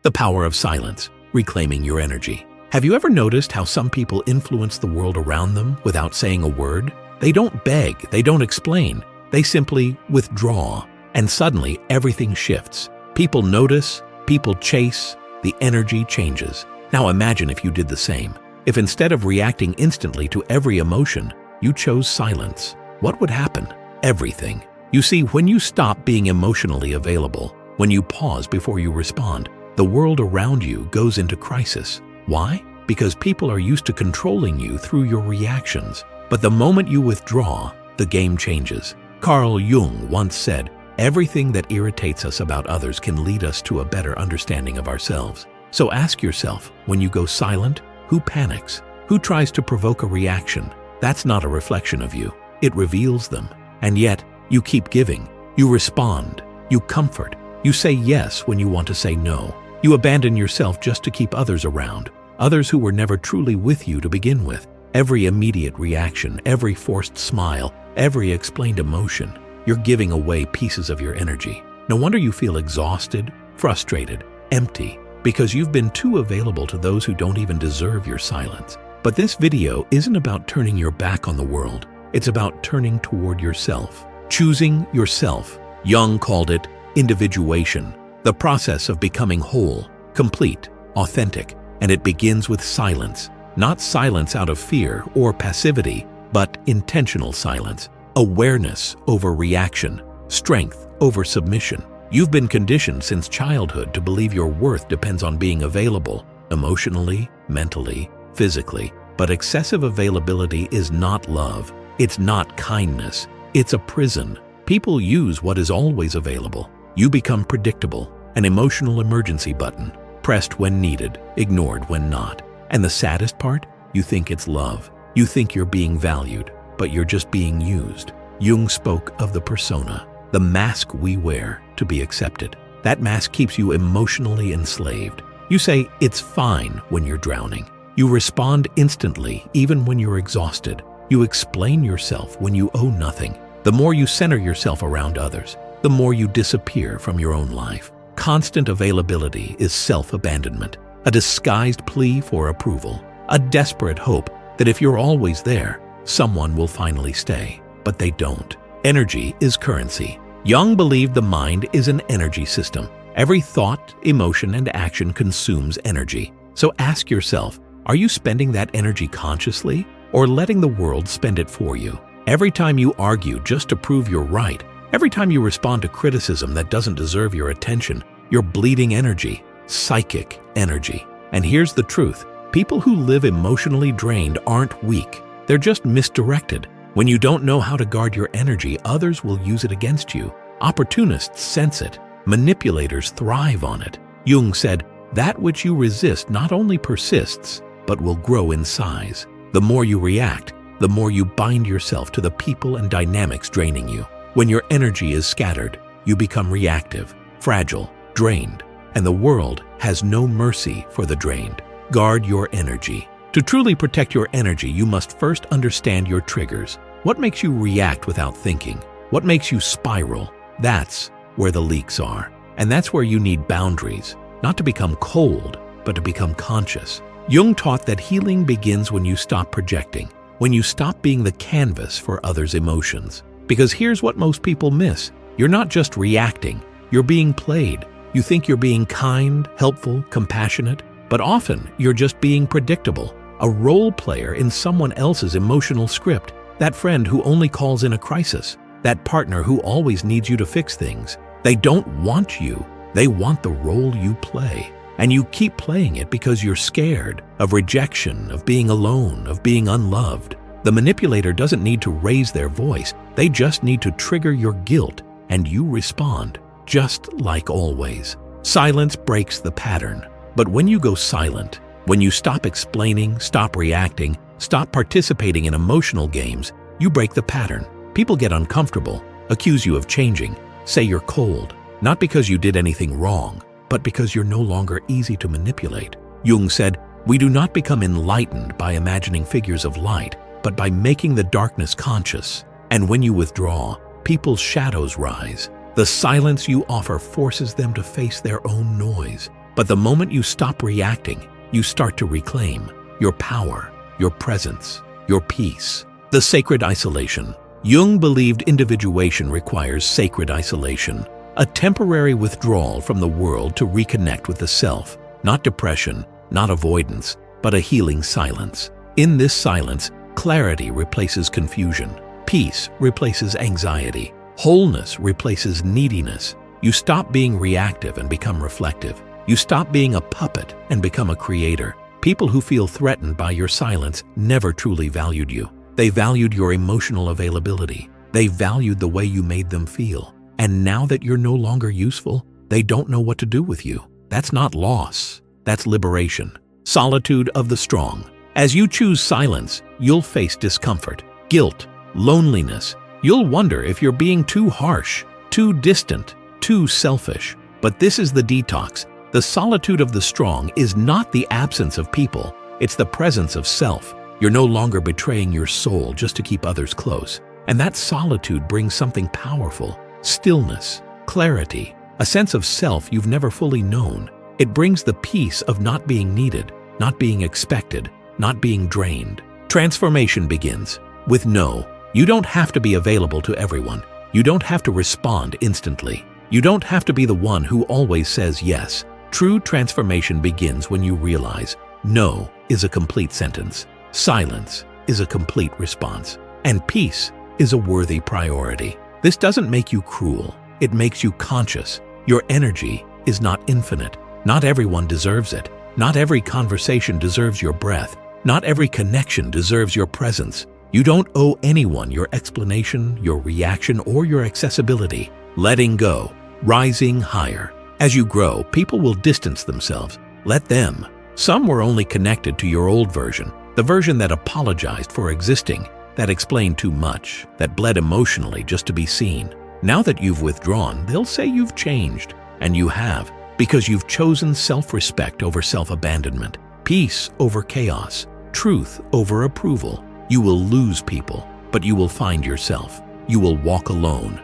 The power of silence, reclaiming your energy. Have you ever noticed how some people influence the world around them without saying a word? They don't beg, they don't explain, they simply withdraw, and suddenly everything shifts. People notice, people chase, the energy changes. Now imagine if you did the same. If instead of reacting instantly to every emotion, you chose silence, what would happen? Everything. You see, when you stop being emotionally available, when you pause before you respond, the world around you goes into crisis. Why? Because people are used to controlling you through your reactions. But the moment you withdraw, the game changes. Carl Jung once said, "Everything that irritates us about others can lead us to a better understanding of ourselves." So ask yourself, when you go silent, who panics? Who tries to provoke a reaction? That's not a reflection of you. It reveals them. And yet, you keep giving. You respond. You comfort. You say yes when you want to say no. You abandon yourself just to keep others around, others who were never truly with you to begin with. Every immediate reaction, every forced smile, every explained emotion, you're giving away pieces of your energy. No wonder you feel exhausted, frustrated, empty, because you've been too available to those who don't even deserve your silence. But this video isn't about turning your back on the world. It's about turning toward yourself, choosing yourself. Jung called it individuation, the process of becoming whole, complete, authentic, and it begins with silence. Not silence out of fear or passivity, but intentional silence. Awareness over reaction, strength over submission. You've been conditioned since childhood to believe your worth depends on being available, emotionally, mentally, physically. But excessive availability is not love. It's not kindness. It's a prison. People use what is always available. You become predictable, an emotional emergency button, pressed when needed, ignored when not. And the saddest part? You think it's love. You think you're being valued, but you're just being used. Jung spoke of the persona, the mask we wear to be accepted. That mask keeps you emotionally enslaved. You say, "It's fine," when you're drowning. You respond instantly, even when you're exhausted. You explain yourself when you owe nothing. The more you center yourself around others, the more you disappear from your own life. Constant availability is self-abandonment, a disguised plea for approval, a desperate hope that if you're always there, someone will finally stay. But they don't. Energy is currency. Jung believed the mind is an energy system. Every thought, emotion, and action consumes energy. So ask yourself, are you spending that energy consciously or letting the world spend it for you? Every time you argue just to prove you're right, every time you respond to criticism that doesn't deserve your attention, you're bleeding energy, psychic energy. And here's the truth. People who live emotionally drained aren't weak. They're just misdirected. When you don't know how to guard your energy, others will use it against you. Opportunists sense it. Manipulators thrive on it. Jung said, "That which you resist not only persists, but will grow in size." The more you react, the more you bind yourself to the people and dynamics draining you. When your energy is scattered, you become reactive, fragile, drained, and the world has no mercy for the drained. Guard your energy. To truly protect your energy, you must first understand your triggers. What makes you react without thinking? What makes you spiral? That's where the leaks are. And that's where you need boundaries, not to become cold, but to become conscious. Jung taught that healing begins when you stop projecting, when you stop being the canvas for others' emotions. Because here's what most people miss. You're not just reacting, you're being played. You think you're being kind, helpful, compassionate, but often you're just being predictable, a role player in someone else's emotional script, that friend who only calls in a crisis, that partner who always needs you to fix things. They don't want you, they want the role you play. And you keep playing it because you're scared of rejection, of being alone, of being unloved. The manipulator doesn't need to raise their voice, they just need to trigger your guilt, and you respond, just like always. Silence breaks the pattern. But when you go silent, when you stop explaining, stop reacting, stop participating in emotional games, you break the pattern. People get uncomfortable, accuse you of changing, say you're cold, not because you did anything wrong, but because you're no longer easy to manipulate. Jung said, "We do not become enlightened by imagining figures of light, but by making the darkness conscious." And when you withdraw, people's shadows rise. The silence you offer forces them to face their own noise. But the moment you stop reacting, you start to reclaim your power, your presence, your peace. The sacred isolation. Jung believed individuation requires sacred isolation, a temporary withdrawal from the world to reconnect with the self, not depression, not avoidance, but a healing silence. In this silence, clarity replaces confusion, peace replaces anxiety, wholeness replaces neediness. You stop being reactive and become reflective. You stop being a puppet and become a creator. People who feel threatened by your silence never truly valued you. They valued your emotional availability. They valued the way you made them feel. And now that you're no longer useful, they don't know what to do with you. That's not loss. That's liberation. Solitude of the strong. As you choose silence, you'll face discomfort, guilt, loneliness. You'll wonder if you're being too harsh, too distant, too selfish. But this is the detox. The solitude of the strong is not the absence of people. It's the presence of self. You're no longer betraying your soul just to keep others close. And that solitude brings something powerful: stillness, clarity, a sense of self you've never fully known. It brings the peace of not being needed, not being expected, not being drained. Transformation begins with no. You don't have to be available to everyone. You don't have to respond instantly. You don't have to be the one who always says yes. True transformation begins when you realize no is a complete sentence. Silence is a complete response, and peace is a worthy priority. This doesn't make you cruel. It makes you conscious. Your energy is not infinite. Not everyone deserves it. Not every conversation deserves your breath. Not every connection deserves your presence. You don't owe anyone your explanation, your reaction, or your accessibility. Letting go, rising higher. As you grow, people will distance themselves. Let them. Some were only connected to your old version. The version that apologized for existing, that explained too much, that bled emotionally just to be seen. Now that you've withdrawn, they'll say you've changed. And you have, because you've chosen self-respect over self-abandonment, peace over chaos, truth over approval. You will lose people, but you will find yourself. You will walk alone,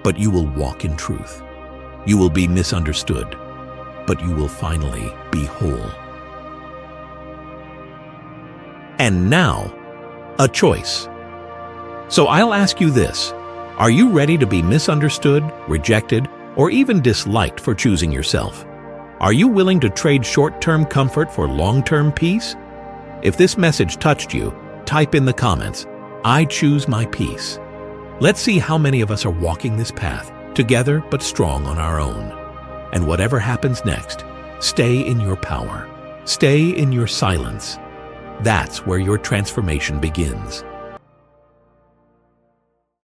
but you will walk in truth. You will be misunderstood, but you will finally be whole. And now, a choice. So I'll ask you this: are you ready to be misunderstood, rejected, or even disliked for choosing yourself? Are you willing to trade short-term comfort for long-term peace? If this message touched you, type in the comments, "I choose my peace." Let's see how many of us are walking this path, together but strong on our own. And whatever happens next, stay in your power. Stay in your silence. That's where your transformation begins.